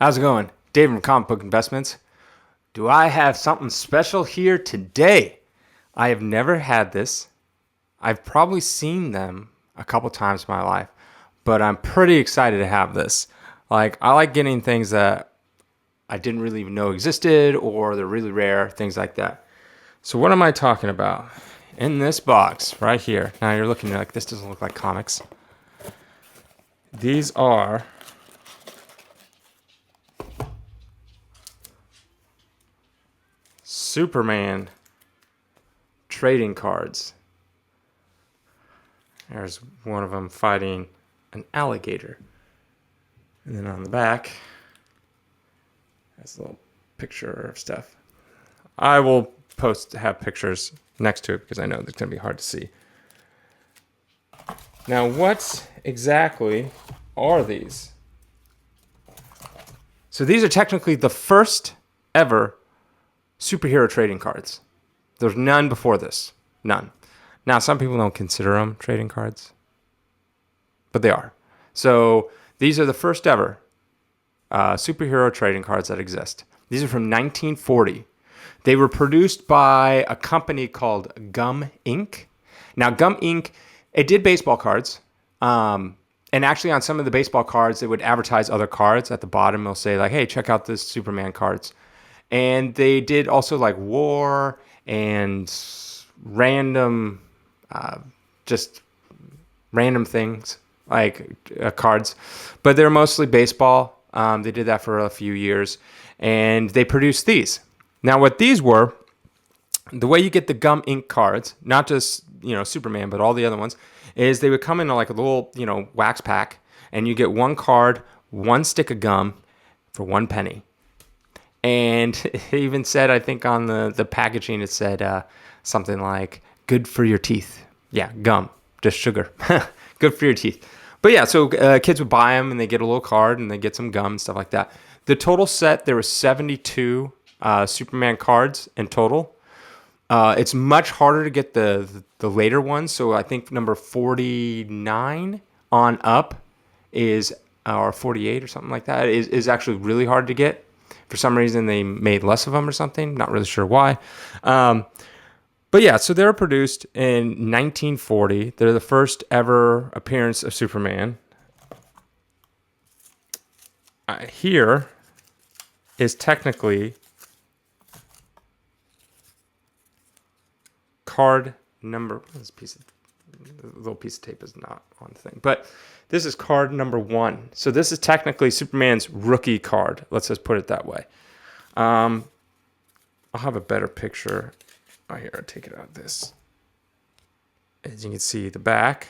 How's it going? Dave from Comic Book Investments. Do I have something special here today? I have never had this. I've probably seen them a couple times in my life, but I'm pretty excited to have this. I like getting things that I didn't really even know existed or they're really rare, things like that. So, what am I talking about? In this box right here. Now, you're looking like this doesn't look like comics. These are Superman trading cards. There's one of them fighting an alligator. And then on the back, has a little picture of stuff. I will have pictures next to it because I know it's going to be hard to see. Now, what exactly are these? So these are technically the first ever superhero trading cards. There's none before this. None. Now, some people don't consider them trading cards, but they are. So these are the first ever superhero trading cards that exist. These are from 1940. They were produced by a company called Gum Inc. Now, Gum Inc., it did baseball cards. And actually on some of the baseball cards, they would advertise other cards. At the bottom, they'll say like, hey, check out this Superman cards. And they did also like war and random, just random things like cards. But they're mostly baseball. They did that for a few years. And they produced these. Now, what these were, the way you get the Gum Ink cards, not just, Superman, but all the other ones, is they would come in like a little, wax pack, and you get one card, one stick of gum for 1 penny. And it even said, I think on the packaging, it said something like, good for your teeth. Yeah, gum, just sugar. Good for your teeth. But yeah, so kids would buy them, and they get a little card, and they get some gum and stuff like that. The total set, there were 72 Superman cards in total. It's much harder to get the later ones. So I think number 49 on up is, or 48 or something like that, is actually really hard to get. For some reason, they made less of them or something. Not really sure why. But yeah, so they were produced in 1940. They're the first ever appearance of Superman. Here is technically card number. This little piece of tape is not on the thing, but this is card number 1. So this is technically Superman's rookie card. Let's just put it that way. I'll have a better picture. Oh, here, I'll take it out of this. As you can see, the back.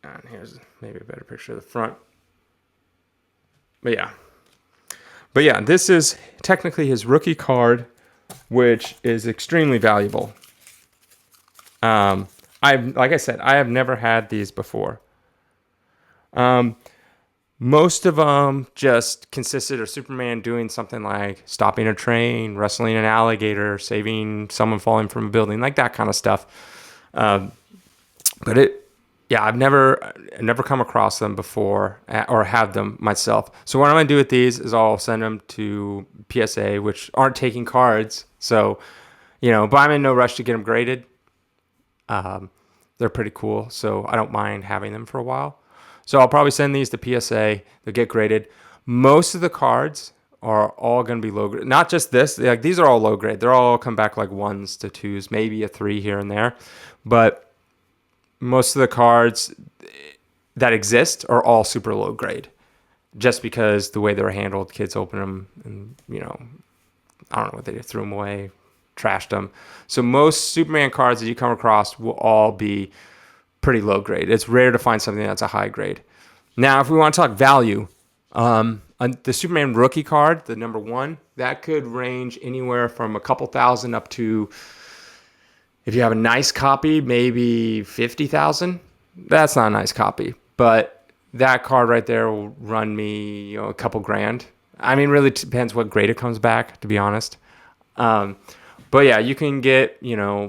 And here's maybe a better picture of the front. But yeah, this is technically his rookie card, which is extremely valuable. Like I said, I have never had these before. Most of them just consisted of Superman doing something like stopping a train, wrestling an alligator, saving someone falling from a building, like that kind of stuff. I've never come across them before or have them myself. So what I'm going to do with these is I'll send them to PSA, which aren't taking cards. So, but I'm in no rush to get them graded. They're pretty cool, so I don't mind having them for a while. So I'll probably send these to PSA. They'll get graded. Most of the cards are all going to be low grade. Not just this. Like, these are all low grade. They're all come back like 1s to 2s, maybe a 3 here and there. But most of the cards that exist are all super low grade. Just because the way they were handled, kids open them and, I don't know what they did, threw them away, trashed them. So most Superman cards that you come across will all be pretty low grade. It's rare to find something that's a high grade. Now, if we want to talk value, the Superman rookie card, the number 1, that could range anywhere from a couple thousand up to, if you have a nice copy, maybe 50,000. That's not a nice copy, but that card right there will run me, a couple grand. I mean, really depends what grade it comes back, to be honest. But yeah, you can get,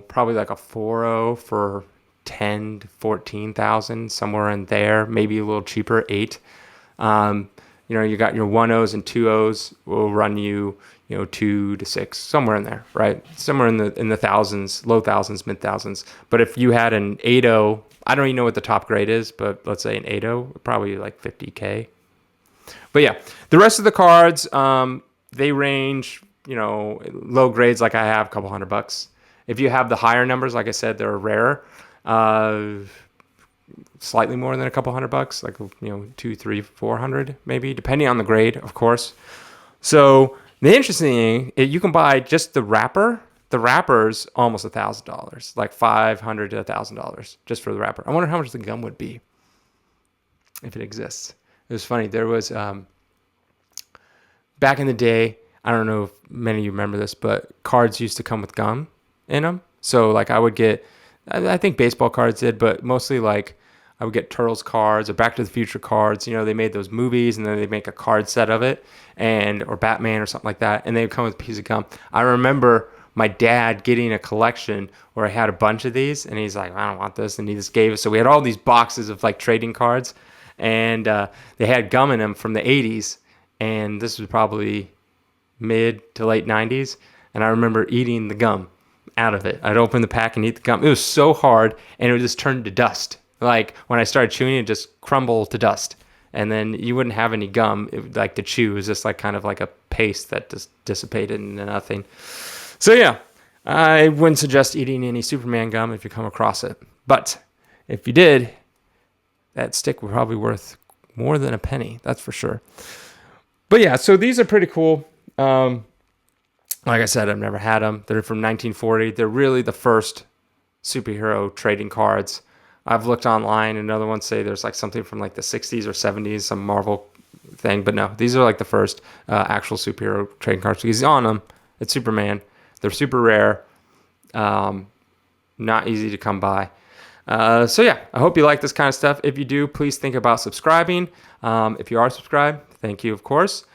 probably like a 4.0 for 10 to 14,000, somewhere in there, maybe a little cheaper, 8. You got your 1.0s and 2.0s will run you, 2 to 6, somewhere in there, right? Somewhere in the thousands, low thousands, mid thousands. But if you had an 8.0, I don't even know what the top grade is, but let's say an 8.0, probably like 50K. But yeah, the rest of the cards, they range, low grades like I have, a couple $100. If you have the higher numbers, like I said, they're rarer. Slightly more than a couple $100, like 2, 3, 400 maybe, depending on the grade, of course. So the interesting thing, you can buy just the wrapper. The wrapper's almost $1,000, like $500 to $1,000 just for the wrapper. I wonder how much the gum would be if it exists. It was funny. There was back in the day, I don't know if many of you remember this, but cards used to come with gum in them. So like I would get, I think baseball cards did, but mostly like I would get Turtles cards or Back to the Future cards. They made those movies and then they make a card set of it, or Batman or something like that, and they would come with a piece of gum. I remember my dad getting a collection where I had a bunch of these, and he's like, I don't want this, and he just gave us. So we had all these boxes of like trading cards, and they had gum in them from the 80s, and this was probably mid to late 90s, and I remember eating the gum out of it. I'd open the pack and eat the gum. It was so hard, and it would just turn to dust. Like when I started chewing, it just crumbled to dust, and then you wouldn't have any gum like to chew. It was just like kind of like a paste that just dissipated into nothing. So yeah, I wouldn't suggest eating any Superman gum if you come across it. But if you did, that stick would probably worth more than a penny. That's for sure. But yeah, so these are pretty cool. Like I said, I've never had them. They're from 1940. They're really the first superhero trading cards. I've looked online, and other ones say there's like something from like the 60s or 70s, some Marvel thing. But no, these are like the first actual superhero trading cards. Because on them, it's Superman. They're super rare, not easy to come by. So yeah, I hope you like this kind of stuff. If you do, please think about subscribing. If you are subscribed, thank you, of course.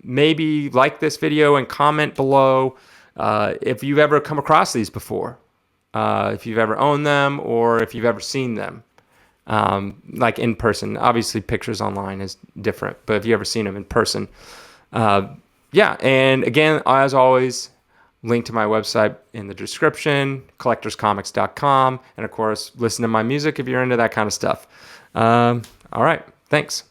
Maybe like this video and comment below if you've ever come across these before, if you've ever owned them or if you've ever seen them, like in person. Obviously, pictures online is different, but if you've ever seen them in person, yeah. And again, as always, link to my website in the description, collectorscomics.com, and of course, listen to my music if you're into that kind of stuff. All right, thanks.